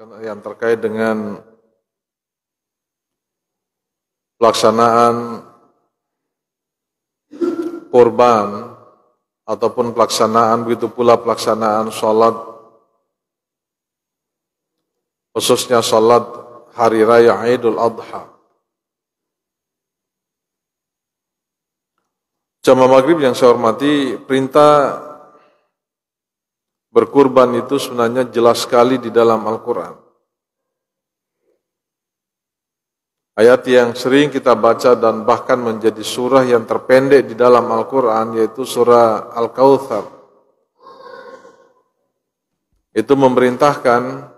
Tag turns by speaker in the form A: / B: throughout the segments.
A: yang terkait dengan pelaksanaan kurban ataupun pelaksanaan, begitu pula pelaksanaan sholat, khususnya sholat hari raya Idul Adha. Jamaah maghrib yang saya hormati, perintah berkurban itu sebenarnya jelas sekali di dalam Al-Quran. Ayat yang sering kita baca dan bahkan menjadi surah yang terpendek di dalam Al-Quran, yaitu surah Al-Kautsar. Itu memerintahkan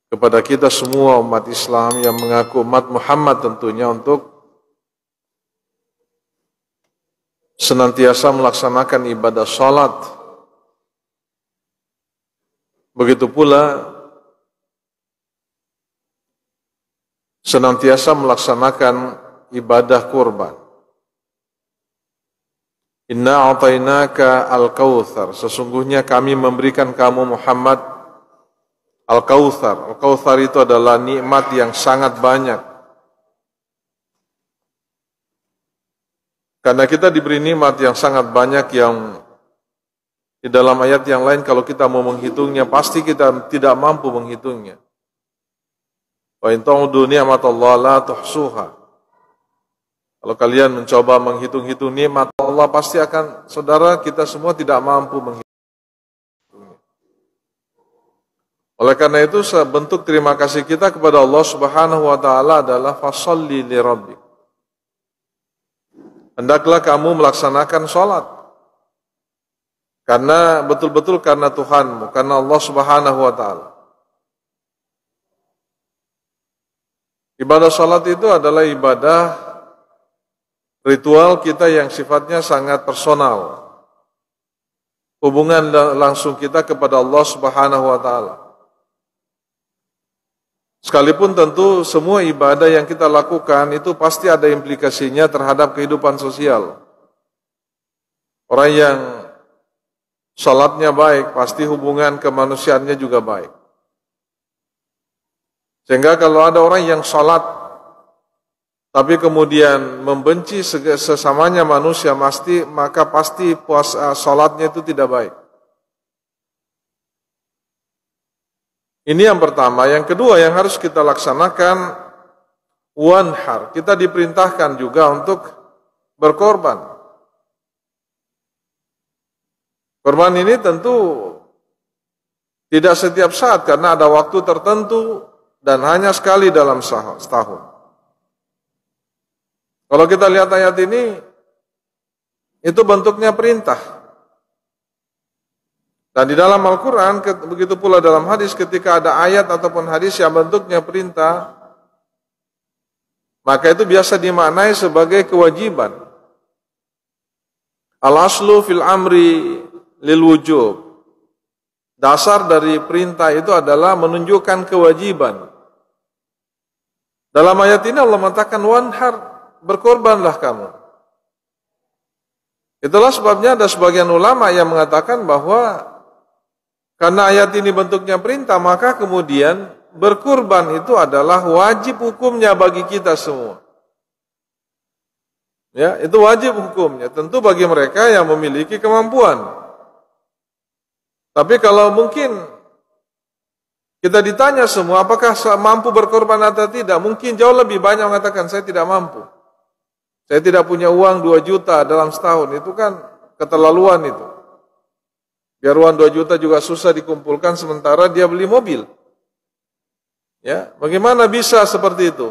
A: kepada kita semua umat Islam yang mengaku umat Muhammad tentunya untuk senantiasa melaksanakan ibadah salat. Begitu pula senantiasa melaksanakan ibadah kurban. Inna a'tainaka al-kautsar, sesungguhnya kami memberikan kamu Muhammad al-kautsar. Al-kautsar itu adalah nikmat yang sangat banyak. Karena kita diberi nikmat yang sangat banyak yang di dalam ayat yang lain kalau kita mau menghitungnya pasti kita tidak mampu menghitungnya. Wa in ta'udu ni'matallahi la tuhsuha. Kalau kalian mencoba menghitung-hitung nikmat Allah, pasti akan, saudara, kita semua tidak mampu menghitungnya. Oleh karena itu, bentuk terima kasih kita kepada Allah Subhanahu wa taala adalah fasholli li rabbik. Hendaklah kamu melaksanakan sholat. Karena betul-betul karena Tuhanmu, karena Allah Subhanahu wa taala. Ibadah sholat itu adalah ibadah ritual kita yang sifatnya sangat personal. Hubungan langsung kita kepada Allah Subhanahu wa taala. Sekalipun tentu semua ibadah yang kita lakukan itu pasti ada implikasinya terhadap kehidupan sosial. Orang yang sholatnya baik, pasti hubungan kemanusiaannya juga baik. Sehingga kalau ada orang yang sholat, tapi kemudian membenci sesamanya manusia, maka pasti puasa sholatnya itu tidak baik. Ini yang pertama. Yang kedua yang harus kita laksanakan, wanhar. Kita diperintahkan juga untuk berkorban. Korban ini tentu tidak setiap saat karena ada waktu tertentu dan hanya sekali dalam setahun. Kalau kita lihat ayat ini, itu bentuknya perintah. Dan di dalam Al-Quran, begitu pula dalam hadis, ketika ada ayat ataupun hadis yang bentuknya perintah, maka itu biasa dimaknai sebagai kewajiban. Al-aslu fil amri lil wujub. Dasar dari perintah itu adalah menunjukkan kewajiban. Dalam ayat ini Allah mengatakan wanhar, berkorbanlah kamu. Itulah sebabnya ada sebagian ulama yang mengatakan bahwa karena ayat ini bentuknya perintah, maka kemudian berkurban itu adalah wajib hukumnya bagi kita semua. Ya, itu wajib hukumnya. Tentu bagi mereka yang memiliki kemampuan. Tapi kalau mungkin kita ditanya semua, apakah mampu berkorban atau tidak? Mungkin jauh lebih banyak mengatakan, saya tidak mampu. Saya tidak punya uang 2 juta dalam setahun. Itu kan keterlaluan itu. Biar uang 2 juta juga susah dikumpulkan, sementara dia beli mobil. Ya, bagaimana bisa seperti itu?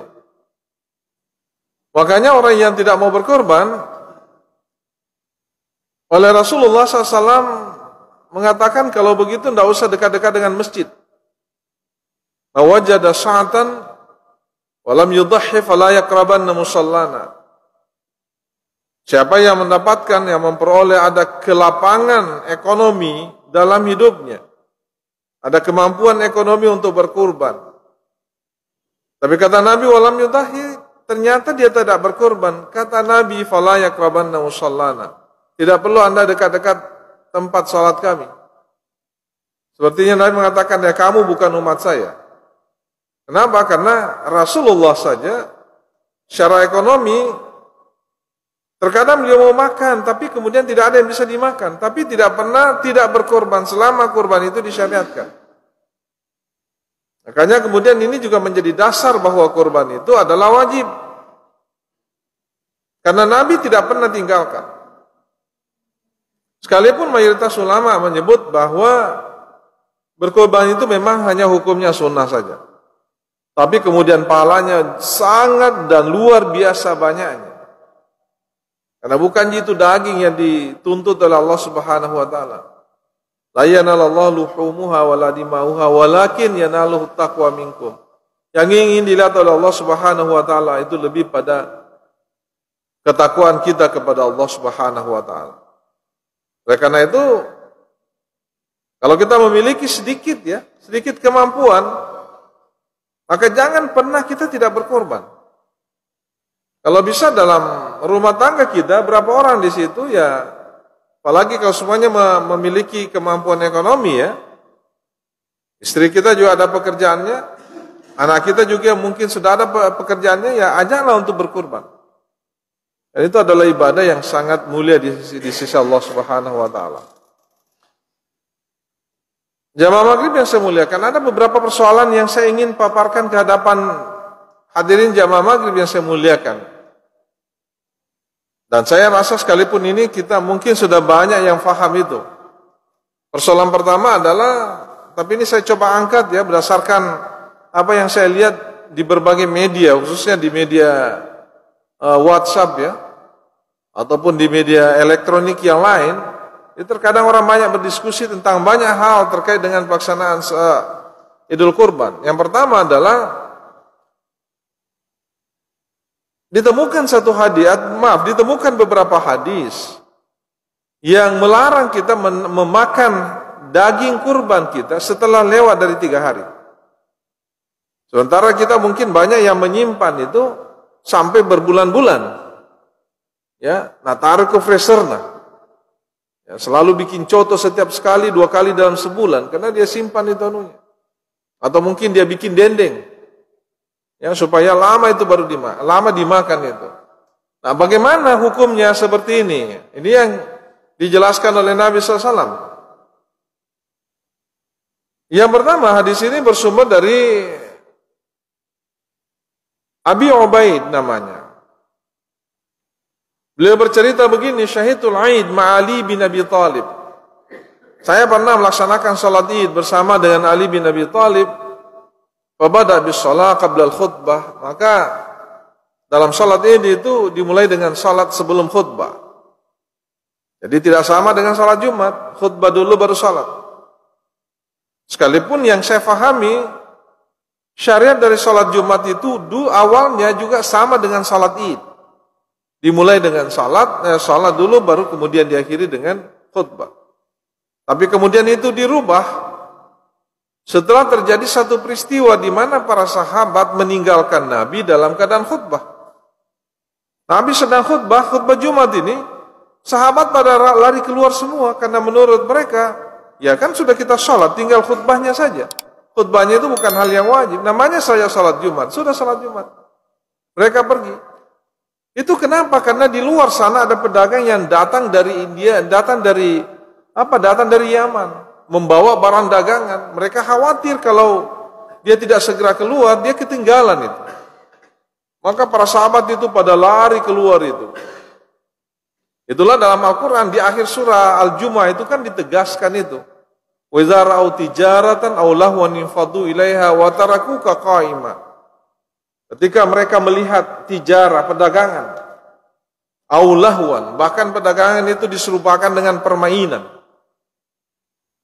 A: Makanya orang yang tidak mau berkorban, oleh Rasulullah SAW mengatakan kalau begitu tidak usah dekat-dekat dengan masjid. Wajada sa'atan walam yudhhi fala yaqrabanna musallana. Siapa yang mendapatkan, yang memperoleh ada kelapangan ekonomi dalam hidupnya, ada kemampuan ekonomi untuk berkurban. Tapi kata Nabi, walam yudhhi, ternyata dia tidak berkurban. Kata Nabi, fala yaqrabanna musallana. Tidak perlu Anda dekat-dekat tempat salat kami. Sepertinya Nabi mengatakan, ya kamu bukan umat saya. Kenapa? Karena Rasulullah saja secara ekonomi terkadang beliau mau makan, tapi kemudian tidak ada yang bisa dimakan. Tapi tidak pernah tidak berkorban selama kurban itu disyariatkan. Makanya kemudian ini juga menjadi dasar bahwa kurban itu adalah wajib. Karena Nabi tidak pernah tinggalkan. Sekalipun mayoritas ulama menyebut bahwa berkorban itu memang hanya hukumnya sunnah saja. Tapi kemudian pahalanya sangat dan luar biasa banyaknya. Karena bukan itu daging yang dituntut oleh Allah Subhanahu wa taala. La yanalallahu luhumuha wala dimauha walakin yanaluhu taqwa minkum. Yang ingin dilihat oleh Allah Subhanahu wa taala itu lebih pada ketakwaan kita kepada Allah Subhanahu wa taala. Oleh karena itu, kalau kita memiliki sedikit kemampuan, maka jangan pernah kita tidak berkorban. Kalau bisa dalam rumah tangga kita, berapa orang di situ ya, apalagi kalau semuanya memiliki kemampuan ekonomi ya, istri kita juga ada pekerjaannya, anak kita juga mungkin sudah ada pekerjaannya, ya ajaklah untuk berkorban. Dan itu adalah ibadah yang sangat mulia di sisi Allah Subhanahu wa taala. Jamaah maghrib yang saya muliakan, ada beberapa persoalan yang saya ingin paparkan ke hadapan hadirin jamaah maghrib yang saya muliakan. Dan saya rasa sekalipun ini kita mungkin sudah banyak yang faham itu. Persoalan pertama adalah, tapi ini saya coba angkat ya berdasarkan apa yang saya lihat di berbagai media, khususnya di media WhatsApp ya, ataupun di media elektronik yang lain. Itu terkadang orang banyak berdiskusi tentang banyak hal terkait dengan pelaksanaan Idul Kurban. Yang pertama adalah ditemukan beberapa hadis yang melarang kita memakan daging kurban kita setelah lewat dari 3 hari. Sementara kita mungkin banyak yang menyimpan itu sampai berbulan-bulan. Ya, nah taruh ke freezer ya, selalu bikin coto setiap sekali 2 kali dalam sebulan karena dia simpan itu anunya. Atau mungkin dia bikin dendeng. Ya, supaya lama itu baru dimakan itu. Nah, bagaimana hukumnya seperti ini? Ini yang dijelaskan oleh Nabi SAW. Yang pertama, hadis ini bersumber dari Abi Ubaid namanya. Beliau bercerita begini, syahidul Aid ma'ali bin Abi Talib. Saya pernah melaksanakan salat Id bersama dengan Ali bin Abi Talib. Fabada bis shalah qabla al-khutbah. Maka dalam salat Id itu dimulai dengan salat sebelum khutbah. Jadi tidak sama dengan salat Jumat, khutbah dulu baru salat. Sekalipun yang saya fahami syariat dari salat Jumat itu awalnya juga sama dengan salat Id. Dimulai dengan salat dulu baru kemudian diakhiri dengan khutbah. Tapi kemudian itu dirubah setelah terjadi satu peristiwa di mana para sahabat meninggalkan Nabi dalam keadaan khutbah. Nabi sedang khutbah Jumat ini, sahabat pada lari keluar semua karena menurut mereka, ya kan sudah kita sholat, tinggal khutbahnya saja. Khutbahnya itu bukan hal yang wajib, namanya saya sholat Jumat, sudah sholat Jumat. Mereka pergi. Itu kenapa? Karena di luar sana ada pedagang yang datang dari India, datang dari Yaman, membawa barang dagangan. Mereka khawatir kalau dia tidak segera keluar, dia ketinggalan itu. Maka para sahabat itu pada lari keluar itu. Itulah dalam Al-Quran di akhir surah Al-Jumu'ah itu kan ditegaskan itu. Wa idza ra'au tijaratan aw lahwan infadu ilaiha wa tarakuka qa'ima. Ketika mereka melihat tijarah, perdagangan, aulahwan, bahkan perdagangan itu diserupakan dengan permainan.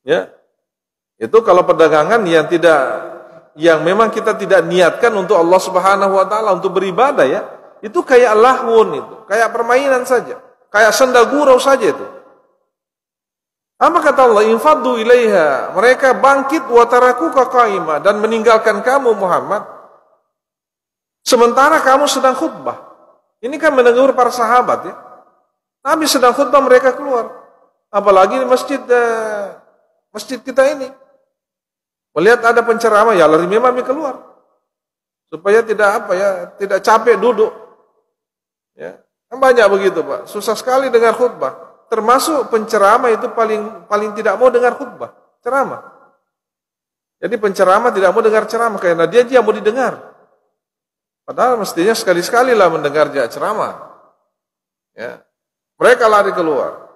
A: Ya, itu kalau perdagangan yang memang kita tidak niatkan untuk Allah Subhanahu Wa Taala untuk beribadah ya, itu kayak lahwun itu, kayak permainan saja, kayak senda gurau saja itu. Apa kata Allah? Infaddu ilaiha, mereka bangkit wa tarakuka qa'ima dan meninggalkan kamu Muhammad. Sementara kamu sedang khutbah. Ini kan menegur para sahabat ya. Nabi sedang khutbah, mereka keluar. Apalagi di masjid kita ini. Melihat ada penceramah, ya lari imam keluar. Supaya tidak capek duduk. Ya. Kan banyak begitu, Pak. Susah sekali dengar khutbah. Termasuk penceramah itu paling tidak mau dengar khutbah, ceramah. Jadi penceramah tidak mau dengar ceramah karena dia mau didengar. Padahal mestinya sekali-sekali lah mendengar dia ceramah. Ya. Mereka lari keluar.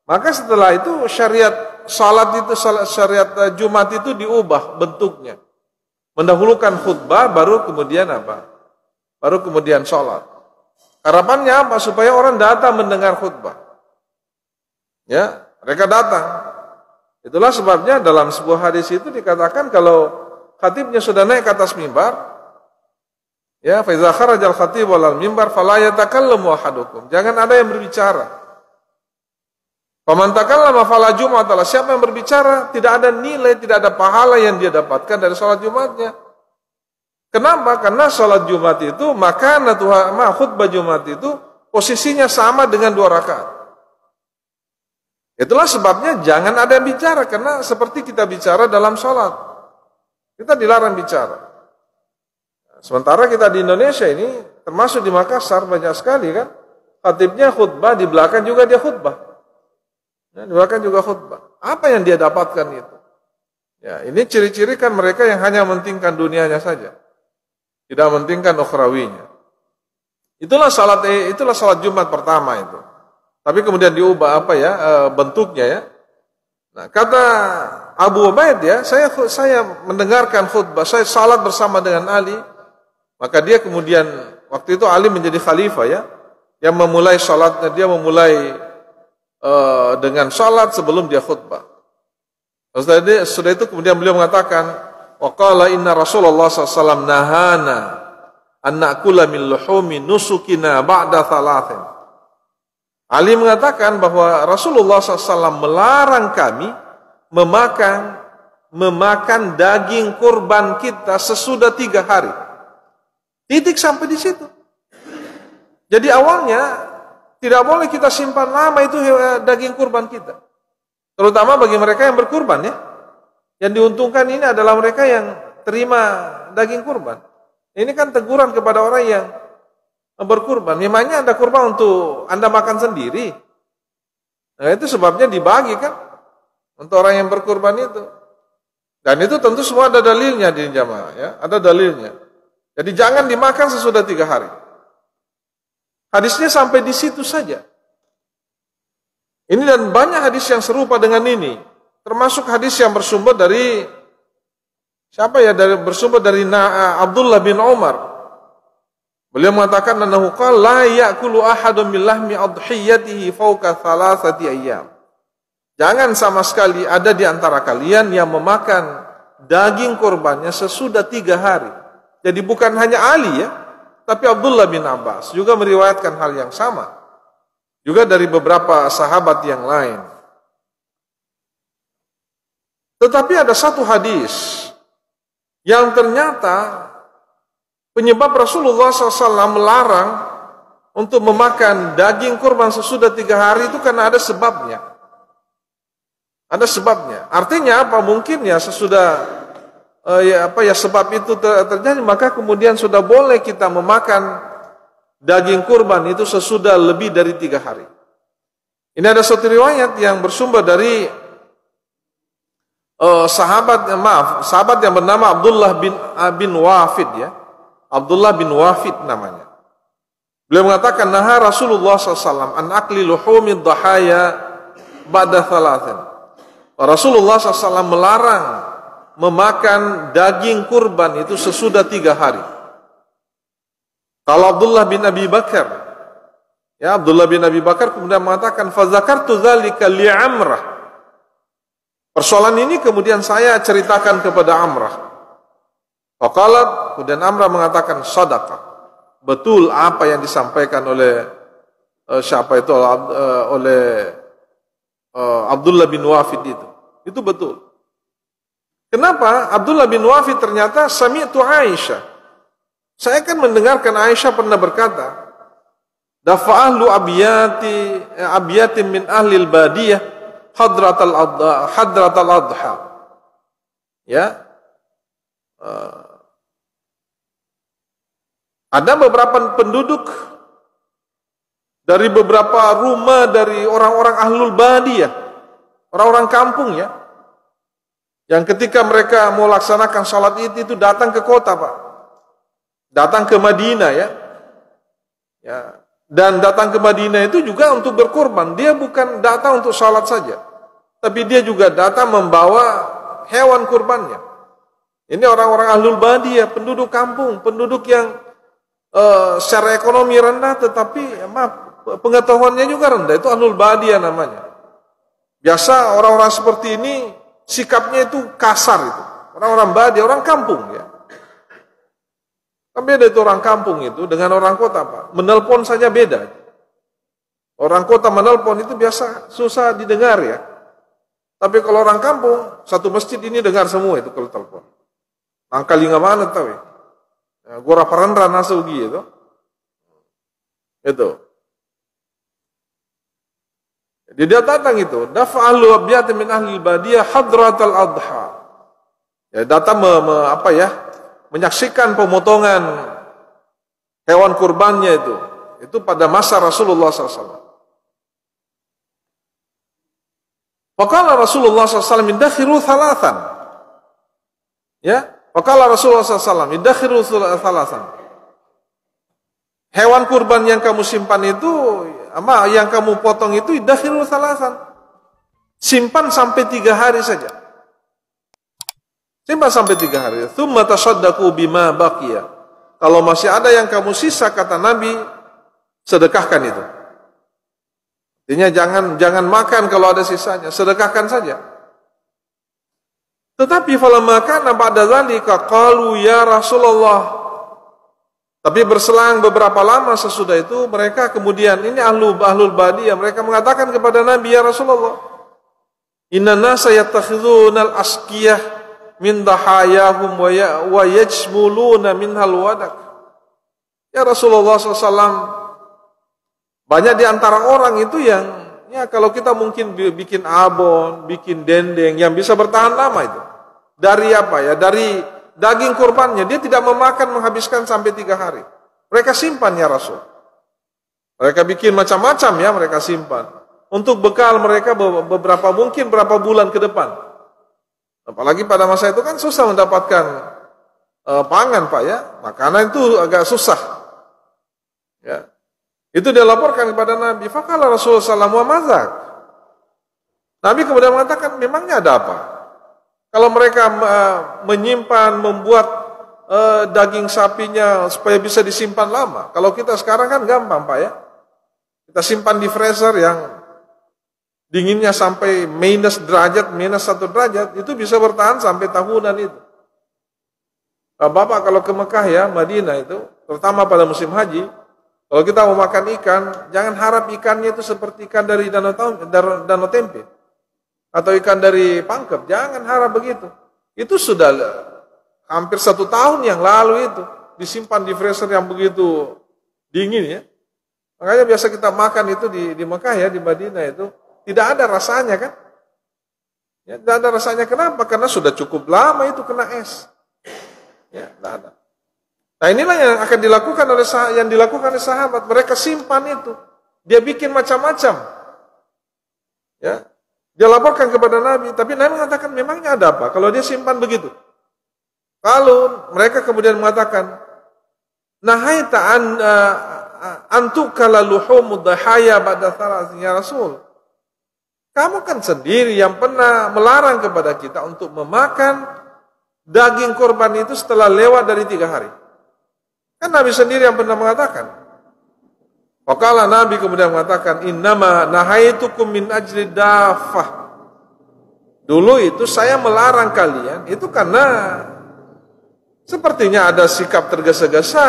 A: Maka setelah itu syariat Jumat itu diubah bentuknya. Mendahulukan khutbah baru kemudian apa? Baru kemudian sholat. Harapannya apa? Supaya orang datang mendengar khutbah. Ya, mereka datang. Itulah sebabnya dalam sebuah hadis itu dikatakan kalau khatibnya sudah naik ke atas mimbar, ya, fa iza kharajal khatib walal mimbar fala yatakallamu ahadukum. Jangan ada yang berbicara. Faman takallama fala jum'ata. Siapa yang berbicara tidak ada nilai, tidak ada pahala yang dia dapatkan dari salat Jumatnya. Kenapa? Karena salat Jumat itu khutbah Jumat itu posisinya sama dengan 2 rakaat. Itulah sebabnya jangan ada yang bicara karena seperti kita bicara dalam salat. Kita dilarang bicara. Sementara kita di Indonesia ini termasuk di Makassar banyak sekali kan khatibnya khutbah, di belakang juga dia khutbah. Ya, di belakang juga khutbah. Apa yang dia dapatkan itu? Ya, ini ciri-ciri kan mereka yang hanya mementingkan dunianya saja. Tidak mementingkan ukhrawinya. Itulah salat Jumat pertama itu. Tapi kemudian diubah bentuknya ya. Nah, kata Abu Ubaid ya, saya mendengarkan khutbah, saya salat bersama dengan Ali. Maka dia kemudian waktu itu Ali menjadi khalifah ya, yang memulai salatnya, dia memulai dengan salat sebelum dia khutbah. Sudah itu kemudian beliau mengatakan, wa qala inna Rasulullah SAW nahana an na'kula min luhumi nusukina ba'da thalathin. Ali mengatakan bahwa Rasulullah SAW melarang kami memakan daging kurban kita sesudah 3 hari. Titik sampai di situ. Jadi awalnya tidak boleh kita simpan lama itu daging kurban kita. Terutama bagi mereka yang berkurban ya. Yang diuntungkan ini adalah mereka yang terima daging kurban. Ini kan teguran kepada orang yang berkurban. Memangnya ada kurban untuk Anda makan sendiri. Nah itu sebabnya dibagi kan. Untuk orang yang berkurban itu. Dan itu tentu semua ada dalilnya di jamaah ya. Ada dalilnya. Jadi jangan dimakan sesudah 3 hari. Hadisnya sampai di situ saja. Ini dan banyak hadis yang serupa dengan ini. Termasuk hadis yang bersumber dari bersumber dari Abdullah bin Umar. Beliau mengatakan annahu qala la ya'kulu ahadun min lahmi adhiyatihi fawqa 3 ayyam. Jangan sama sekali ada di antara kalian yang memakan daging kurbannya sesudah 3 hari. Jadi bukan hanya Ali ya, tapi Abdullah bin Abbas juga meriwayatkan hal yang sama. Juga dari beberapa sahabat yang lain. Tetapi ada satu hadis yang ternyata penyebab Rasulullah SAW melarang untuk memakan daging kurban sesudah 3 hari itu karena ada sebabnya. Ada sebabnya. Artinya apa? Mungkin ya sesudah sebab itu terjadi, maka kemudian sudah boleh kita memakan daging kurban itu sesudah lebih dari 3 hari. Ini ada satu riwayat yang bersumber dari sahabat yang bernama Abdullah bin Wafid ya. Abdullah bin Wafid namanya. Beliau mengatakan naha Rasulullah SAW an akli luhumid dhahaya ba'da 3. Rasulullah SAW melarang memakan daging kurban itu sesudah 3 hari. Kalau Abdullah bin Abi Bakar, ya Abdullah bin Abi Bakar kemudian mengatakan fazakartu dzalika li Amrah. Persoalan ini kemudian saya ceritakan kepada Amrah. Faqalat, kemudian Amrah mengatakan shadaqah. Betul apa yang disampaikan oleh Abdullah bin Wafid itu. Itu betul. Kenapa? Abdullah bin Wafid ternyata sami'tu Aisyah. Saya kan mendengarkan Aisyah pernah berkata, dafa ahlu abiyatin min ahlil badiyah hadratal adha. Ya, Ada beberapa penduduk dari beberapa rumah dari orang-orang ahlul badiyah, orang-orang kampung ya, yang ketika mereka mau laksanakan sholat id itu datang ke kota, Pak, datang ke Madinah ya, dan datang ke Madinah itu juga untuk berkorban. Dia bukan datang untuk sholat saja, tapi dia juga datang membawa hewan kurbannya. Ini orang-orang ahlul badiyah, penduduk kampung, penduduk yang secara ekonomi rendah, tetapi pengetahuannya juga rendah. Itu ahlul badiyah namanya. Biasa orang-orang seperti ini sikapnya itu kasar itu. Orang-orang badiyah, orang kampung ya. Kan beda itu orang kampung itu dengan orang kota, Pak. Menelpon saja beda. Orang kota menelpon itu biasa susah didengar ya. Tapi kalau orang kampung, satu masjid ini dengar semua itu kalau telepon. Angkali nggak mana tahu ya. Gora parandra nasugi itu. Itu. Jadi dia datang itu. Dafa'alu abiyati min ahli badiyah hadratal adha. Ya, datang menyaksikan pemotongan hewan kurbannya itu. Itu pada masa Rasulullah SAW. Faqala Rasulullah SAW indakhiru thalathan. Ya. Faqala Rasulullah SAW indakhiru thalathan. Hewan kurban yang kamu simpan itu, yang kamu potong itu indakhiru thalathan. Simpan sampai 3 hari saja. Simpan sampai 3 hari. Tsumma tasaddaqu bima baqiya. Kalau masih ada yang kamu sisa, kata Nabi, sedekahkan itu. Artinya jangan makan kalau ada sisanya, sedekahkan saja. Tetapi falamma kana ba'da dzalika qalu ya Rasulullah. Tapi berselang beberapa lama sesudah itu mereka kemudian ini ahlul badiyah, mereka mengatakan kepada Nabi, ya Rasulullah, inna nasa yattakhidhuna al-asqiyah min dahayahum wa yajmuluna minhal wadak. Ya Rasulullah SAW, banyak di antara orang itu yang kalau kita mungkin bikin abon, bikin dendeng yang bisa bertahan lama itu. Dari apa ya? Dari daging kurbannya, dia tidak menghabiskan sampai 3 hari. Mereka simpan ya Rasul. Mereka bikin macam-macam ya, mereka simpan. Untuk bekal mereka berapa bulan ke depan. Apalagi pada masa itu kan susah mendapatkan pangan, Pak ya. Makanan itu agak susah. Ya. Itu dia laporkan kepada Nabi. Faqala Rasulullah sallallahu alaihi wasallam, Nabi kemudian mengatakan, memangnya ada apa? Kalau mereka menyimpan, membuat daging sapinya supaya bisa disimpan lama. Kalau kita sekarang kan gampang, Pak ya. Kita simpan di freezer yang dinginnya sampai minus 1 derajat, itu bisa bertahan sampai tahunan itu. Bapak kalau ke Mekah ya, Madinah itu, terutama pada musim haji, kalau kita mau makan ikan, jangan harap ikannya itu seperti ikan dari danau tempe atau ikan dari Pangkep, jangan harap begitu. Itu sudah hampir 1 tahun yang lalu itu disimpan di freezer yang begitu dingin ya. Makanya biasa kita makan itu di Mekah ya, di Madinah itu tidak ada rasanya kan? Ya, tidak ada rasanya. Kenapa? Karena sudah cukup lama itu kena es. Ya, tidak ada. Nah inilah yang akan dilakukan oleh sahabat. Mereka simpan itu. Dia bikin macam-macam. Ya. Dia laporkan kepada Nabi. Tapi Nabi mengatakan, memangnya ada apa? Kalau dia simpan begitu. Kalau mereka kemudian mengatakan, nahaita antukala luhumud dahaya ba'da thalath, ya Rasul. Kamu kan sendiri yang pernah melarang kepada kita untuk memakan daging korban itu setelah lewat dari 3 hari. Kan Nabi sendiri yang pernah mengatakan. Faqala Nabi kemudian mengatakan, innama nahaitukum min ajli dafah. Dulu itu saya melarang kalian, itu karena sepertinya ada sikap tergesa-gesa.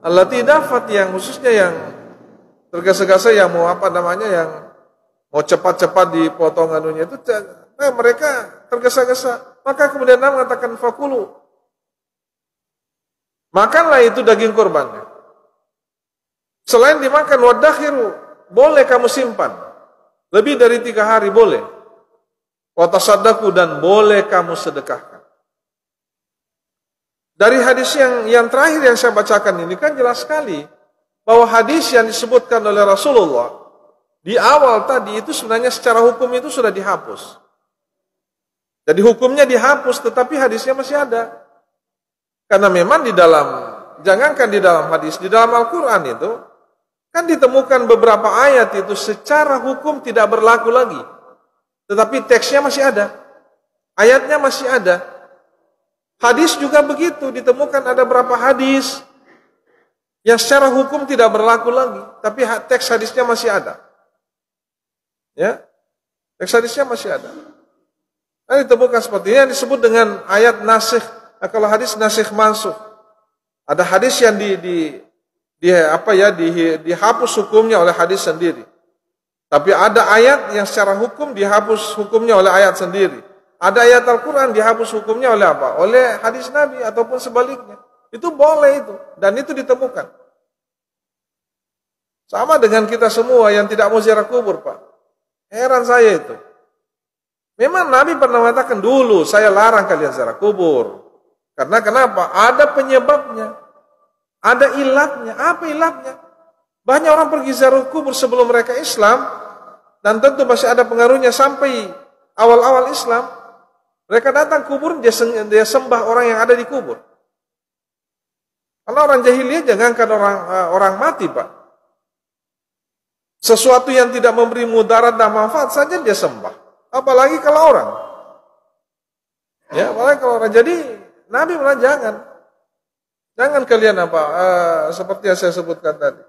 A: Allati dafat, yang khususnya yang tergesa-gesa, yang mau yang mau cepat-cepat dipotong anunya itu, mereka tergesa-gesa. Maka kemudian Nabi mengatakan, fakulu, makanlah itu daging korbannya. Selain dimakan, wadakhiru, boleh kamu simpan. Lebih dari 3 hari boleh. Watasaddaku, dan boleh kamu sedekahkan. Dari hadis yang terakhir yang saya bacakan ini kan jelas sekali bahwa hadis yang disebutkan oleh Rasulullah di awal tadi itu sebenarnya secara hukum itu sudah dihapus. Jadi hukumnya dihapus tetapi hadisnya masih ada. Karena memang jangankan di dalam hadis, di dalam Al-Quran itu kan ditemukan beberapa ayat itu secara hukum tidak berlaku lagi. Tetapi teksnya masih ada. Ayatnya masih ada. Hadis juga begitu, ditemukan ada beberapa hadis yang secara hukum tidak berlaku lagi, tapi teks hadisnya masih ada. Ya, teks hadisnya masih ada. Nah, ditemukan seperti ini yang disebut dengan ayat nasikh. Nah, kalau hadis nasikh mansukh, ada hadis yang dihapus hukumnya oleh hadis sendiri. Tapi ada ayat yang secara hukum dihapus hukumnya oleh ayat sendiri. Ada ayat Al-Quran dihapus hukumnya oleh apa? Oleh hadis Nabi ataupun sebaliknya. Itu boleh itu. Dan itu ditemukan. Sama dengan kita semua yang tidak mau ziarah kubur, Pak. Heran saya itu. Memang Nabi pernah mengatakan dulu, saya larang kalian ziarah kubur. Karena kenapa? Ada penyebabnya. Ada ilatnya. Apa ilatnya? Banyak orang pergi ziarah kubur sebelum mereka Islam. Dan tentu masih ada pengaruhnya sampai awal-awal Islam. Mereka datang kubur, dia sembah orang yang ada di kubur. Karena orang jahiliyah jangankan orang mati, Pak. Sesuatu yang tidak memberi mudarat dan manfaat saja dia sembah. Apalagi kalau orang. Ya, apalagi kalau orang. Jadi Nabi bilang jangan kalian seperti yang saya sebutkan tadi.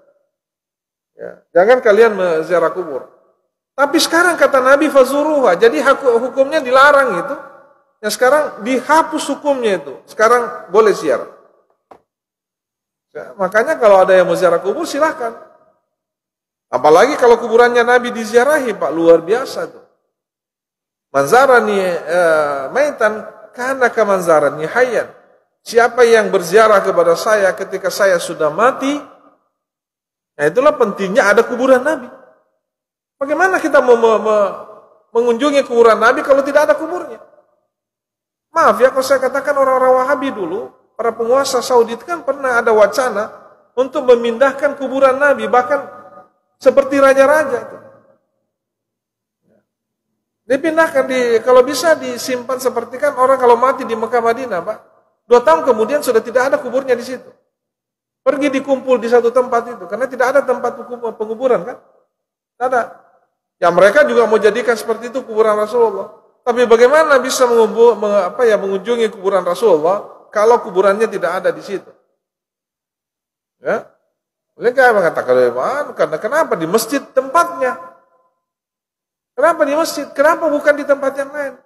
A: Ya, jangan kalian menziarah kubur. Tapi sekarang kata Nabi fazuruha, jadi hukumnya dilarang itu. Yang sekarang dihapus hukumnya itu. Sekarang boleh ziarah. Ya, makanya kalau ada yang mau ziarah kubur silahkan. Apalagi kalau kuburannya Nabi diziarahi, Pak, luar biasa tuh. Manzarani maitan kana ka manzarani hayyan. Siapa yang berziarah kepada saya ketika saya sudah mati, nah itulah pentingnya ada kuburan Nabi. Bagaimana kita mengunjungi kuburan Nabi kalau tidak ada kuburnya? Maaf ya, kalau saya katakan orang-orang Wahabi dulu, para penguasa Saudi kan pernah ada wacana untuk memindahkan kuburan Nabi, bahkan seperti raja-raja itu. Dipindahkan, kalau bisa disimpan seperti kan orang kalau mati di Mekah Madinah, Pak. 2 tahun kemudian sudah tidak ada kuburnya di situ. Pergi dikumpul di satu tempat itu, karena tidak ada tempat penguburan kan? Tidak ada. Ya mereka juga mau jadikan seperti itu kuburan Rasulullah. Tapi bagaimana bisa mengunjungi kuburan Rasulullah kalau kuburannya tidak ada di situ? Ya, mereka mengatakan, karena kenapa di masjid tempatnya? Kenapa di masjid? Kenapa bukan di tempat yang lain?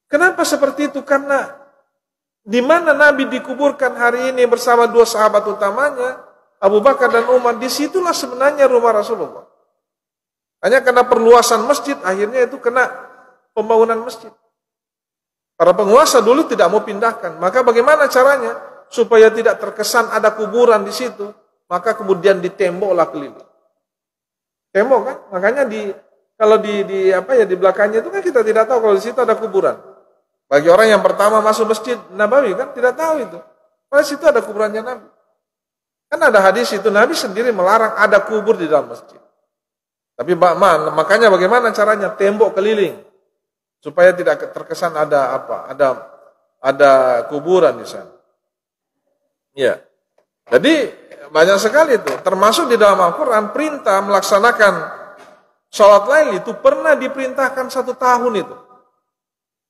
A: Kenapa seperti itu? Karena di mana Nabi dikuburkan hari ini bersama 2 sahabat utamanya, Abu Bakar dan Umar, disitulah sebenarnya rumah Rasulullah. Hanya karena perluasan masjid, akhirnya itu kena pembangunan masjid. Para penguasa dulu tidak mau pindahkan. Maka bagaimana caranya? Supaya tidak terkesan ada kuburan di situ. Maka kemudian ditemboklah keliling. Tembok kan? Makanya kalau di belakangnya itu kan kita tidak tahu kalau di situ ada kuburan. Bagi orang yang pertama masuk masjid Nabawi kan tidak tahu itu. Pada situ ada kuburannya Nabi. Kan ada hadis itu Nabi sendiri melarang ada kubur di dalam masjid. Tapi makanya bagaimana caranya? Tembok keliling. Supaya tidak terkesan ada kuburan di sana. Ya. Jadi banyak sekali itu. Termasuk di dalam Al-Quran perintah melaksanakan sholat lail itu pernah diperintahkan 1 tahun itu.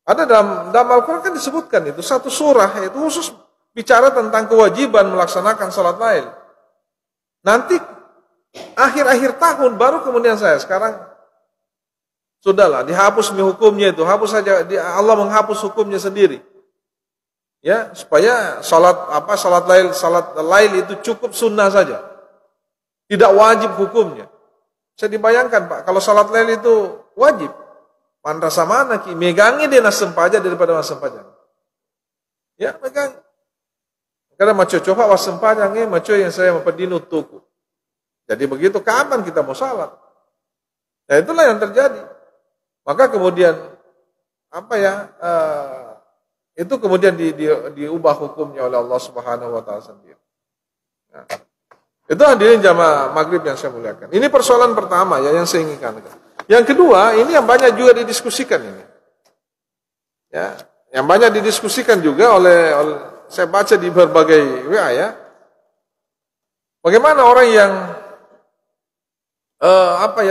A: Ada dalam Al-Quran kan disebutkan itu 1 surah itu khusus bicara tentang kewajiban melaksanakan sholat lail. Nanti akhir-akhir tahun baru kemudian sekarang sudahlah, dihapus hukumnya itu, hapus saja, Allah menghapus hukumnya sendiri. Ya, supaya salat lail itu cukup sunnah saja. Tidak wajib hukumnya. Saya dibayangkan, Pak, kalau salat lail itu wajib. Man rasa mana ki megangi dia nas sempaja daripada mas sempaja. Ya, megang. Karena maco coba was sempaja maco yang saya mempadinu tuku. Jadi begitu kapan kita mau salat? Nah, itulah yang terjadi. Maka kemudian itu kemudian diubah hukumnya oleh Allah Subhanahu wa taala sendiri. Nah, itu hadirin jamaah maghrib yang saya muliakan. Ini persoalan pertama ya yang saya inginkan. Yang kedua, ini yang banyak juga didiskusikan ini. Ya, yang banyak didiskusikan juga oleh saya baca di berbagai WA ya. Bagaimana orang yang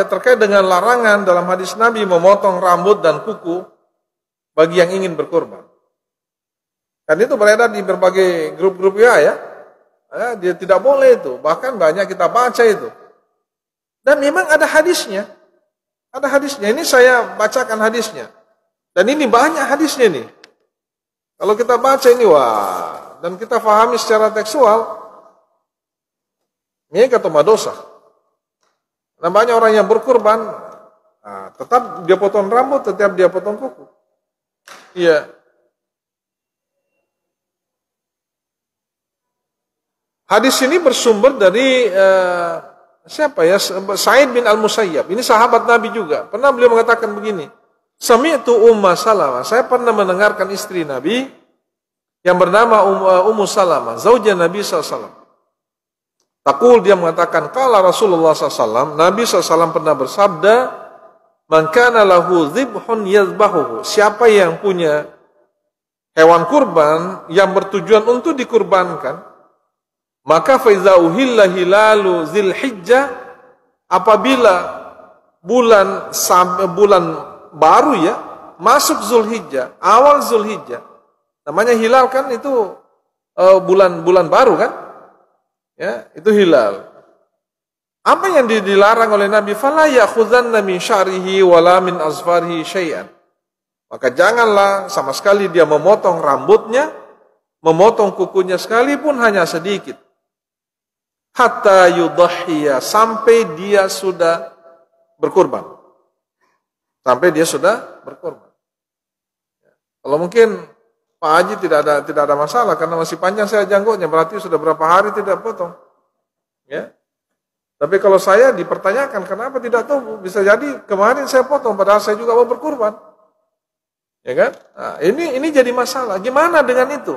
A: terkait dengan larangan dalam hadis Nabi memotong rambut dan kuku bagi yang ingin berkurban. Kan itu beredar di berbagai grup-grup WA ya. Dia tidak boleh itu. Bahkan banyak kita baca itu. Dan memang ada hadisnya. Ada hadisnya. Ini saya bacakan hadisnya. Dan ini banyak hadisnya nih. Kalau kita baca ini, wah. Dan kita fahami secara tekstual. Ini kata dosa. Dan banyak orang yang berkurban. Nah, tetap dia potong rambut, tetap dia potong kuku. Iya. Hadis ini bersumber dari siapa ya? Sa'id bin Al-Musayyab. Ini sahabat Nabi juga. Pernah beliau mengatakan begini. Sami'tu Umma Salamah. Saya pernah mendengarkan istri Nabi yang bernama Ummu Salamah, zauja Nabi SAW. Taqul, dia mengatakan, qala Rasulullah SAW. Nabi SAW pernah bersabda, man kana lahu dhibhun yadhbahuhu. Siapa yang punya hewan kurban yang bertujuan untuk dikurbankan, maka faiza uhilla hilalu Dzulhijjah, apabila bulan baru ya masuk Zulhijjah, awal Zulhijjah. Namanya hilal kan itu bulan baru kan? Ya, itu hilal. Apa yang dilarang oleh Nabi? Fala ya'khudhanna min sya'rihi wala min azfarihi syai'an. Maka janganlah sama sekali dia memotong rambutnya, memotong kukunya sekalipun hanya sedikit. Hatta yudhhiya, sampai dia sudah berkurban. Sampai dia sudah berkurban. Kalau mungkin Pak Haji tidak ada masalah karena masih panjang saya janggutnya, berarti sudah berapa hari tidak potong. Ya. Tapi kalau saya dipertanyakan kenapa tidak tahu, bisa jadi kemarin saya potong padahal saya juga mau berkurban. Ya kan? Nah, ini jadi masalah. Gimana dengan itu?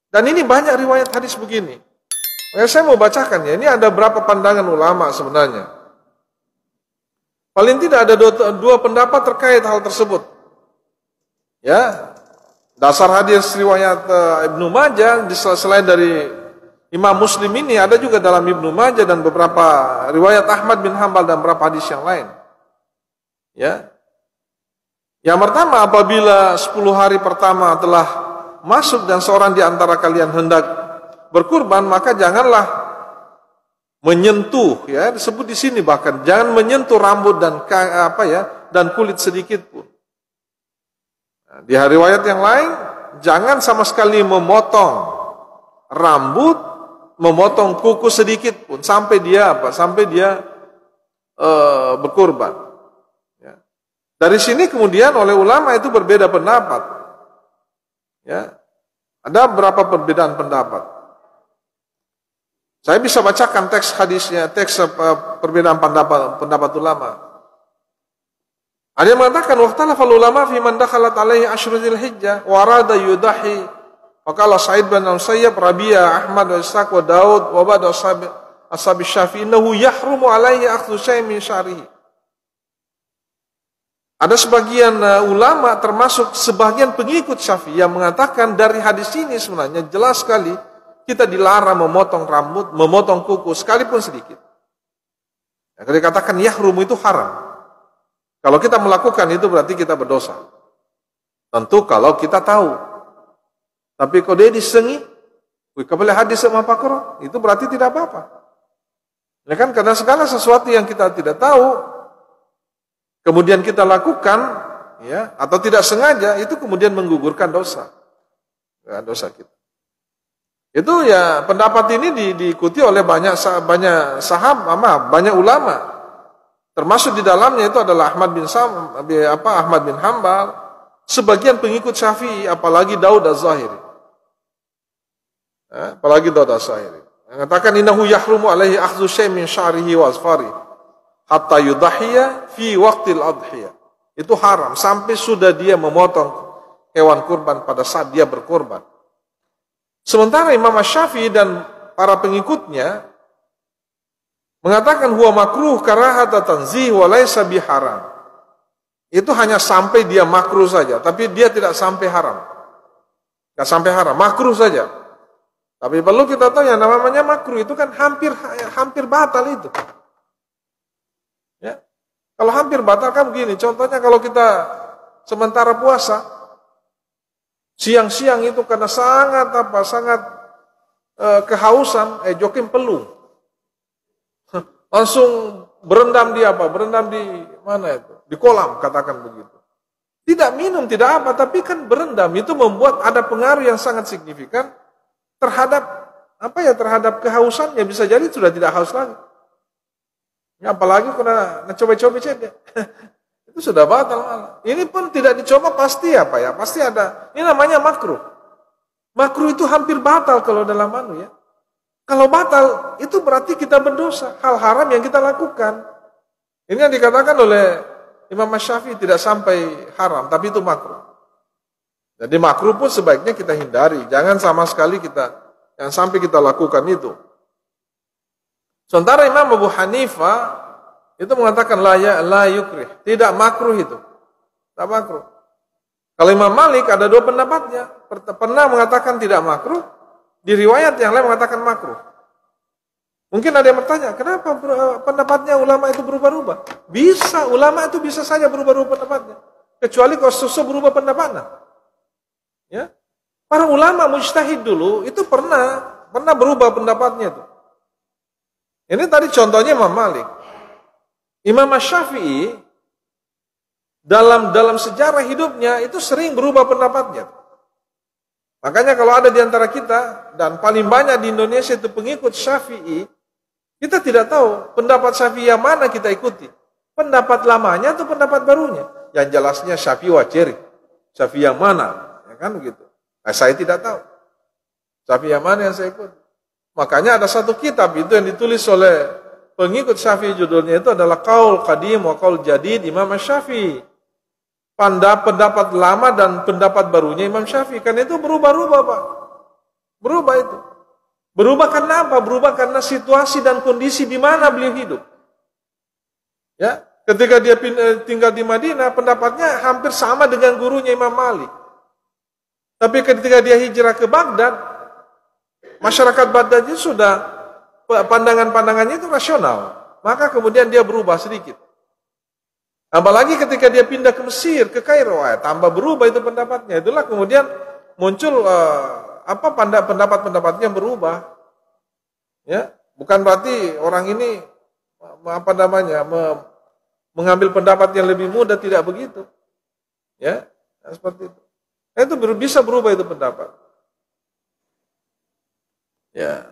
A: Dan ini banyak riwayat hadis begini. Saya mau bacakan ya, ini ada berapa pandangan ulama sebenarnya. Paling tidak ada dua pendapat terkait hal tersebut. Ya, dasar hadis riwayat Ibnu Majah, selain dari Imam Muslim ini, ada juga dalam Ibnu Majah dan beberapa riwayat Ahmad bin Hanbal dan beberapa hadis yang lain. Ya, yang pertama, apabila 10 hari pertama telah masuk dan seorang di antara kalian hendak berkurban, maka janganlah menyentuh, ya disebut di sini bahkan jangan menyentuh rambut dan dan kulit sedikit pun. Nah, di hari riwayat yang lain jangan sama sekali memotong rambut, memotong kuku sedikit pun sampai dia berkurban. Ya. Dari sini kemudian oleh ulama itu berbeda pendapat. Ya, ada berapa perbedaan pendapat. Saya bisa bacakan teks hadisnya, teks perbedaan pendapat ulama. Ada yang mengatakan waqtalafal ulama fi man dakhalat alaihi asyru Dzulhijjah wa arada yudahi. Faqala Sa'id bin Al-Musayyab, Rabi'ah, Ahmad wa Ishaq wa Daud wa ba'd ashabi Syafi'i innahu yahrumu alaihi akhdhu syai'in min sya'rihi. Ada sebagian ulama termasuk sebagian pengikut Syafi'i yang mengatakan dari hadis ini sebenarnya jelas sekali kita dilarang memotong rambut, memotong kuku sekalipun sedikit. Nah, kalau dikatakan yahrum itu haram. Kalau kita melakukan itu berarti kita berdosa. Tentu kalau kita tahu. Tapi kalau dia disengi, kepada hadis sama pakar, itu berarti tidak apa-apa. Ya kan, karena segala sesuatu yang kita tidak tahu, kemudian kita lakukan, ya, atau tidak sengaja, itu kemudian menggugurkan dosa. Ya, dosa kita. Itu ya pendapat ini diikuti oleh banyak sahabat, banyak ulama. Termasuk di dalamnya itu adalah Ahmad bin Hanbal, sebagian pengikut Syafi'i, apalagi Daud Az-Zahiri. Apalagi Daud Az-Zahiri. Mengatakan innahu yahrumu alaihi akhdhu syai' min sya'rihi wa azfari hatta yudhhiya fi waqtil adhiyah. Itu haram sampai sudah dia memotong hewan kurban pada saat dia berkorban. Sementara Imam Asy-Syafi'i dan para pengikutnya mengatakan huwa makruh karahata tanzih wa laisa biharam. Itu hanya sampai dia makruh saja, tapi dia tidak sampai haram. Enggak sampai haram, makruh saja. Tapi perlu kita tahu yang namanya makruh itu kan hampir batal itu. Ya. Kalau hampir batal kan begini, contohnya kalau kita sementara puasa, siang-siang itu karena sangat kehausan, jokim pelung. Langsung berendam di apa? Berendam di mana itu? Di kolam, katakan begitu. Tidak minum, tidak apa, tapi kan berendam itu membuat ada pengaruh yang sangat signifikan terhadap terhadap kehausannya, bisa jadi sudah tidak haus lagi. Ya, apalagi kena coba-coba cedek. Itu sudah batal malah. Ini pun tidak dicoba pasti pasti ada. Ini namanya makruh. Makruh itu hampir batal kalau dalam ya. Kalau batal itu berarti kita berdosa, hal haram yang kita lakukan. Ini yang dikatakan oleh Imam Asy-Syafi'i tidak sampai haram, tapi itu makruh. Jadi makruh pun sebaiknya kita hindari, jangan sama sekali jangan sampai kita lakukan itu. Sementara Imam Abu Hanifah itu mengatakan la yukrih, tidak makruh itu. Tak makruh. Kalau Imam Malik ada dua pendapatnya. Pernah mengatakan tidak makruh, di riwayat yang lain mengatakan makruh. Mungkin ada yang bertanya, kenapa pendapatnya ulama itu berubah-ubah? Bisa, ulama itu bisa saja berubah-ubah pendapatnya. Kecuali kalau sesuatu berubah pendapatnya. Ya. Para ulama mujtahid dulu itu pernah berubah pendapatnya itu. Ini tadi contohnya Imam Malik. Imam Asy-Syafi'i dalam sejarah hidupnya itu sering berubah pendapatnya. Makanya kalau ada di antara kita dan paling banyak di Indonesia itu pengikut Syafi'i, kita tidak tahu pendapat Syafi'i yang mana kita ikuti. Pendapat lamanya atau pendapat barunya? Yang jelasnya Syafi'i wajiri. Syafi'i yang mana? Ya kan begitu. Nah, saya tidak tahu. Syafi'i yang mana yang saya ikuti? Makanya ada satu kitab itu yang ditulis oleh pengikut Syafi'i, judulnya itu adalah Qaul Qadim wa Qaul Jadid Imam Syafi'i. Pendapat lama dan pendapat barunya Imam Syafi'i. Karena itu berubah-ubah, Pak. Berubah itu. Berubah karena apa? Berubah karena situasi dan kondisi di mana beliau hidup. Ya, ketika dia tinggal di Madinah, pendapatnya hampir sama dengan gurunya Imam Malik. Tapi ketika dia hijrah ke Baghdad, masyarakat Baghdad itu sudah pandangan-pandangannya itu rasional. Maka kemudian dia berubah sedikit. Apalagi ketika dia pindah ke Mesir, ke Kairo, tambah berubah itu pendapatnya. Itulah kemudian muncul pendapat-pendapatnya berubah. Ya, bukan berarti orang ini mengambil pendapat yang lebih mudah, tidak begitu. Ya, seperti itu. Itu bisa berubah itu pendapat. Ya.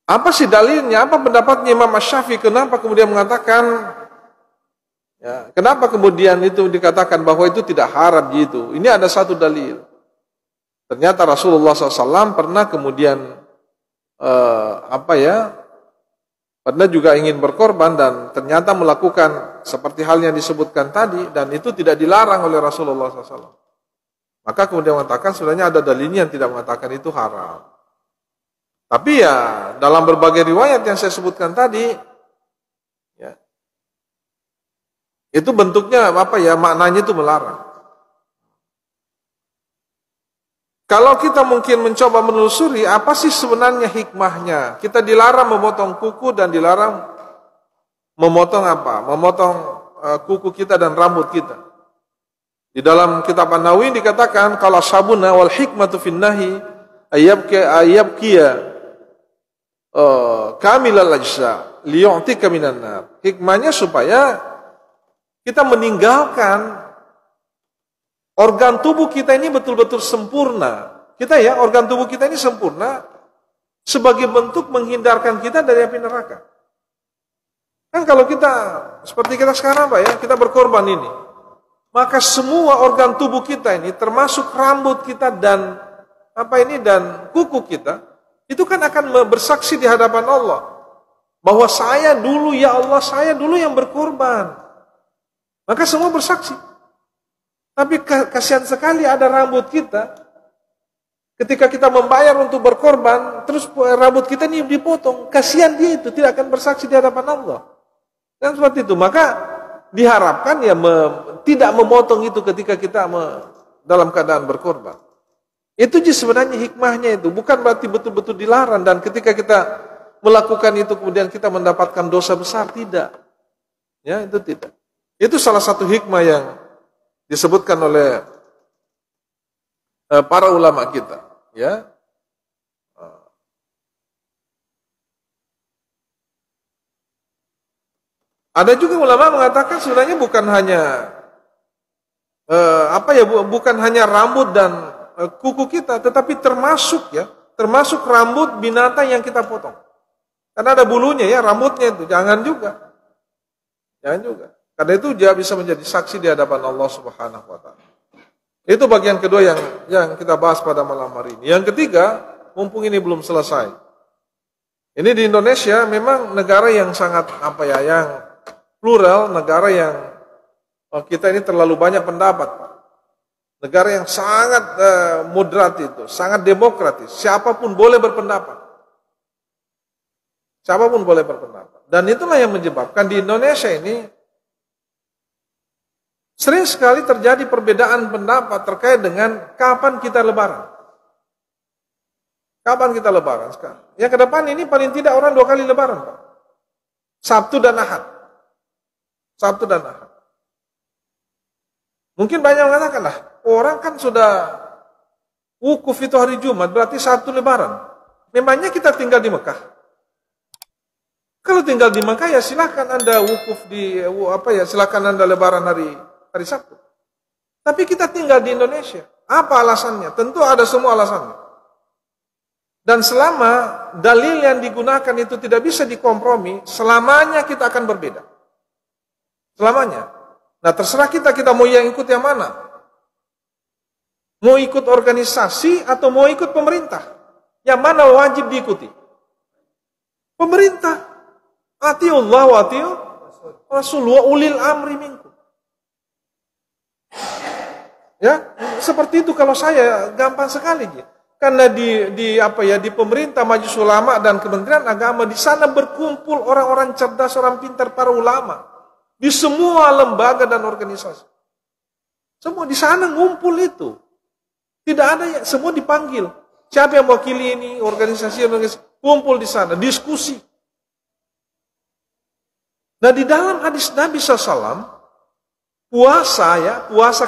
A: Apa sih dalilnya? Apa pendapatnya Imam Asy-Syafi'i? Kenapa kemudian mengatakan? Ya, kenapa kemudian itu dikatakan bahwa itu tidak haram gitu? Ini ada satu dalil. Ternyata Rasulullah SAW pernah kemudian pernah juga ingin berkorban dan ternyata melakukan seperti hal yang disebutkan tadi, dan itu tidak dilarang oleh Rasulullah SAW. Maka kemudian mengatakan sebenarnya ada dalilnya yang tidak mengatakan itu haram. Tapi ya dalam berbagai riwayat yang saya sebutkan tadi, ya, itu bentuknya maknanya itu melarang. Kalau kita mungkin mencoba menelusuri apa sih sebenarnya hikmahnya, kita dilarang memotong kuku dan dilarang memotong memotong kuku kita dan rambut kita. Di dalam kitab An-Nawawi dikatakan kalau sabuna wal hikmatu fin nahi ayyabkiya kamilal ajza liyu'tika minan nar. Hikmahnya supaya kita meninggalkan organ tubuh kita ini betul-betul sempurna. Organ tubuh kita ini sempurna sebagai bentuk menghindarkan kita dari api neraka. Kan kalau kita seperti kita sekarang kita berkorban ini, maka semua organ tubuh kita ini termasuk rambut kita dan dan kuku kita itu kan akan bersaksi di hadapan Allah bahwa saya dulu yang berkorban. Maka semua bersaksi. Tapi kasihan sekali ada rambut kita. Ketika kita membayar untuk berkorban, terus rambut kita ini dipotong. Kasihan dia itu, tidak akan bersaksi di hadapan Allah. Dan seperti itu. Maka diharapkan ya tidak memotong itu ketika kita dalam keadaan berkorban. Itu sebenarnya hikmahnya itu. Bukan berarti betul-betul dilarang. Dan ketika kita melakukan itu kemudian kita mendapatkan dosa besar. Tidak. Ya, itu tidak. Itu salah satu hikmah yang disebutkan oleh para ulama kita, ya. Ada juga ulama mengatakan sebenarnya bukan hanya bukan hanya rambut dan kuku kita, tetapi termasuk rambut binatang yang kita potong. Karena ada bulunya ya, rambutnya itu jangan juga. Karena itu dia bisa menjadi saksi di hadapan Allah Subhanahu wa taala. Itu bagian kedua yang kita bahas pada malam hari ini. Yang ketiga, mumpung ini belum selesai. Ini di Indonesia memang negara yang sangat yang plural, negara yang kita ini terlalu banyak pendapat, Pak. Negara yang sangat moderat itu, sangat demokratis. Siapapun boleh berpendapat. Dan itulah yang menyebabkan di Indonesia ini sering sekali terjadi perbedaan pendapat terkait dengan kapan kita lebaran. Kapan kita lebaran sekarang? Ya ke depan ini paling tidak orang 2 kali lebaran, Pak. Sabtu dan Ahad. Mungkin banyak mengatakan lah, orang kan sudah wukuf itu hari Jumat, berarti Sabtu lebaran. Memangnya kita tinggal di Mekah? Kalau tinggal di Mekah ya silakan Anda wukuf silakan Anda lebaran hari Sabtu. Tapi kita tinggal di Indonesia. Apa alasannya? Tentu ada semua alasannya. Dan selama dalil yang digunakan itu tidak bisa dikompromi, selamanya kita akan berbeda. Selamanya. Nah, terserah kita mau yang ikut yang mana. Mau ikut organisasi atau mau ikut pemerintah. Yang mana wajib diikuti? Pemerintah. Atiullah wa atiur Rasul wa ulil amri minkum. Ya, seperti itu kalau saya gampang sekali ya. Karena di pemerintah, majelis ulama dan Kementerian Agama di sana berkumpul orang-orang cerdas, orang pintar, para ulama di semua lembaga dan organisasi. Semua di sana ngumpul itu. Tidak ada yang semua dipanggil. Siapa yang mewakili ini organisasi kumpul di sana, diskusi. Nah, di dalam hadis Nabi SAW puasa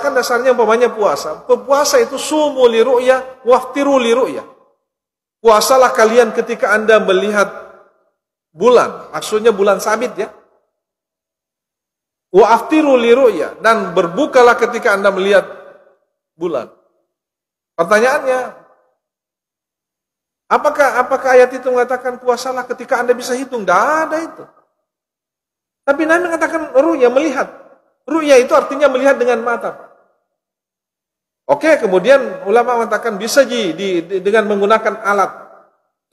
A: kan dasarnya umpamanya puasa. Puasa itu sumu li ru'ya waftiru li ru'ya. Puasalah kalian ketika Anda melihat bulan. Maksudnya bulan sabit ya. Wa aftiru li ru'ya, dan berbukalah ketika Anda melihat bulan. Pertanyaannya, apakah ayat itu mengatakan puasalah ketika Anda bisa hitung? Tidak ada itu. Tapi Nabi mengatakan ru'ya, melihat. Ru'ya itu artinya melihat dengan mata, Pak. Oke, kemudian ulama mengatakan bisa dengan menggunakan alat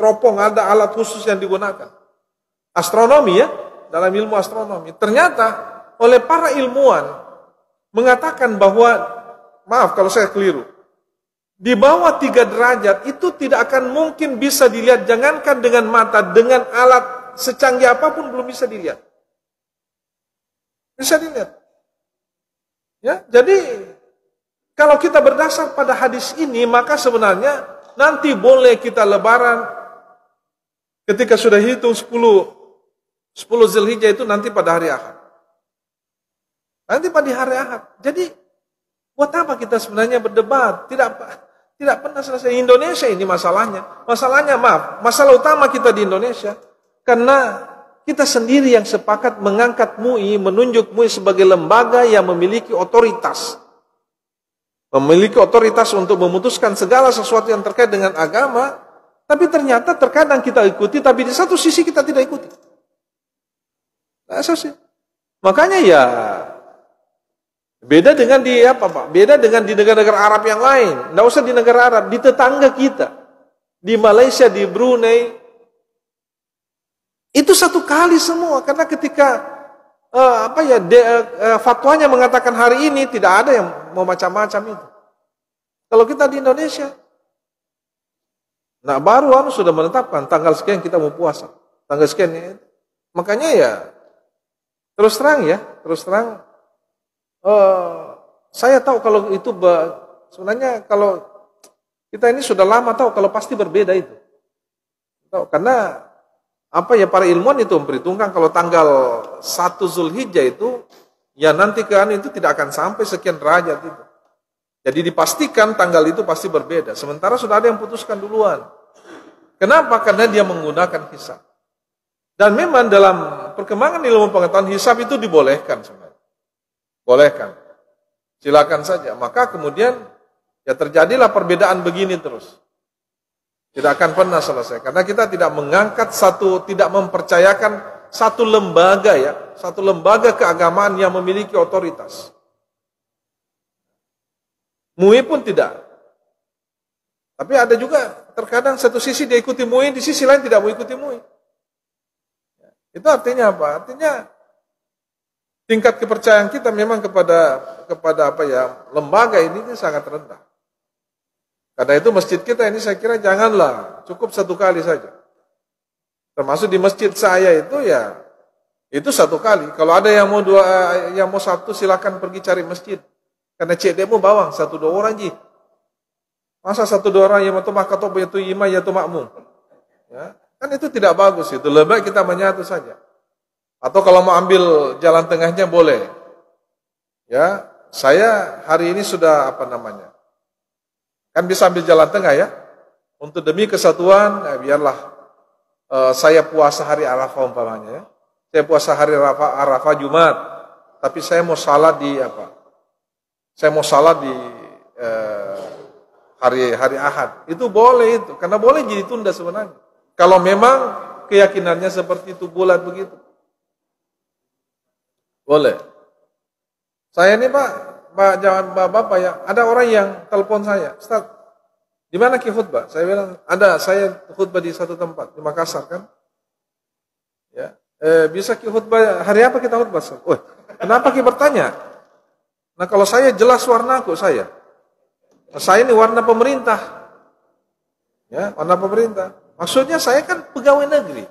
A: teropong, ada alat khusus yang digunakan. Astronomi ya, dalam ilmu astronomi. Ternyata oleh para ilmuwan mengatakan bahwa, maaf kalau saya keliru, di bawah 3 derajat itu tidak akan mungkin bisa dilihat, jangankan dengan mata, dengan alat secanggih apapun belum bisa dilihat. Bisa dilihat. Ya, jadi kalau kita berdasar pada hadis ini, maka sebenarnya nanti boleh kita lebaran ketika sudah hitung 10 Zulhijjah itu nanti pada hari Ahad. Nanti pada hari Ahad. Jadi buat apa kita sebenarnya berdebat? Tidak pernah selesai. Indonesia ini masalahnya. Masalah utama kita di Indonesia karena kita sendiri yang sepakat mengangkat MUI, menunjuk MUI sebagai lembaga yang memiliki otoritas. Memiliki otoritas untuk memutuskan segala sesuatu yang terkait dengan agama, tapi ternyata terkadang kita ikuti, tapi di satu sisi kita tidak ikuti. Nah, makanya ya, beda dengan Beda dengan di negara-negara Arab yang lain. Tidak usah di negara Arab, di tetangga kita. Di Malaysia, di Brunei, itu satu kali semua, karena ketika fatwanya mengatakan hari ini, tidak ada yang mau macam-macam itu. Kalau kita di Indonesia, nah baru sudah menetapkan tanggal sekian kita mau puasa, tanggal sekian ya. Makanya ya terus terang, saya tahu kalau itu sebenarnya kalau kita ini sudah lama tahu kalau pasti berbeda itu. Tahu, karena para ilmuwan itu memperhitungkan kalau tanggal 1 Zulhijjah itu ya nanti itu tidak akan sampai sekian derajat itu. Jadi dipastikan tanggal itu pasti berbeda. Sementara sudah ada yang putuskan duluan. Kenapa? Karena dia menggunakan hisab. Dan memang dalam perkembangan ilmu pengetahuan hisab itu dibolehkan sebenarnya. Bolehkan. Silakan saja. Maka kemudian ya terjadilah perbedaan begini terus. Tidak akan pernah selesai. Karena kita tidak mengangkat tidak mempercayakan satu lembaga keagamaan yang memiliki otoritas. MUI pun tidak. Tapi ada juga terkadang satu sisi dia ikuti MUI, di sisi lain tidak mau ikuti MUI. Itu artinya apa? Artinya tingkat kepercayaan kita memang kepada lembaga ini sangat rendah. Karena itu masjid kita ini saya kira janganlah, cukup satu kali saja. Termasuk di masjid saya itu ya, itu satu kali. Kalau ada yang mau satu silakan pergi cari masjid. Karena cedekmu bawang, 1-2 orang ji. Masa 1-2 orang yang mau makatob yaitu imam yaitu makmum. Ya, kan itu tidak bagus itu. Lebih baik kita menyatu saja. Atau kalau mau ambil jalan tengahnya boleh. Ya, saya hari ini sudah kan bisa ambil jalan tengah ya. Untuk demi kesatuan, biarlah saya puasa hari Arafah umpamanya ya. Saya puasa hari Arafah Jumat, tapi saya mau salat di Saya mau salat di hari Ahad. Itu boleh itu, karena boleh jadi tunda sebenarnya. Kalau memang keyakinannya seperti itu bulat begitu. Boleh. Saya ini Bapak ya, ada orang yang telepon saya, Ustaz, di mana ki khutbah? Saya bilang, saya khutbah di satu tempat, di Makassar kan. Ya, bisa ki khutbah, hari apa kita khutbah? Kenapa ki bertanya? Nah kalau saya jelas warnaku saya ini warna pemerintah. Ya, warna pemerintah. Maksudnya saya kan pegawai negeri.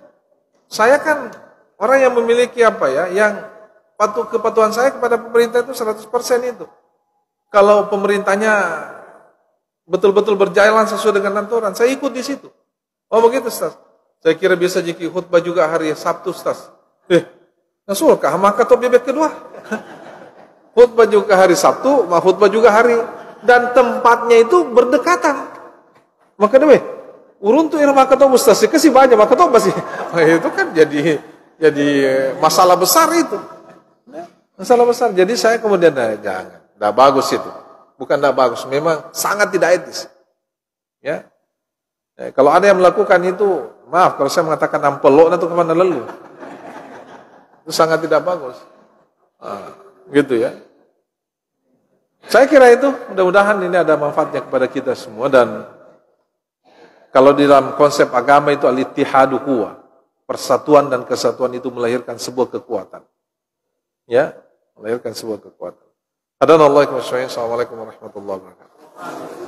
A: Saya kan orang yang memiliki yang kepatuhan saya kepada pemerintah itu 100% itu. Kalau pemerintahnya betul-betul berjalan sesuai dengan aturan, saya ikut di situ. Oh begitu, Ustaz. Saya kira bisa jadi khutbah juga hari Sabtu, Ustaz. Nasulkah maka top bebek kedua? Khutbah juga hari Sabtu, khutbah juga hari dan tempatnya itu berdekatan. Maka deh, urun tuh irama ketemu Ustaz, kasih banyak maka top sih. Itu kan jadi masalah besar itu. Masalah besar. Jadi saya kemudian jangan. Tidak bagus itu. Bukan tidak bagus. Memang sangat tidak etis. Ya. Kalau ada yang melakukan itu, maaf kalau saya mengatakan ampelok itu kemana lalu. Itu sangat tidak bagus. Gitu ya. Saya kira itu mudah-mudahan ini ada manfaatnya kepada kita semua. Dan kalau di dalam konsep agama itu al-ittihadu quwwah. Persatuan dan kesatuan itu melahirkan sebuah kekuatan. Ya. Melahirkan sebuah kekuatan. Assalamualaikum warahmatullahi wabarakatuh.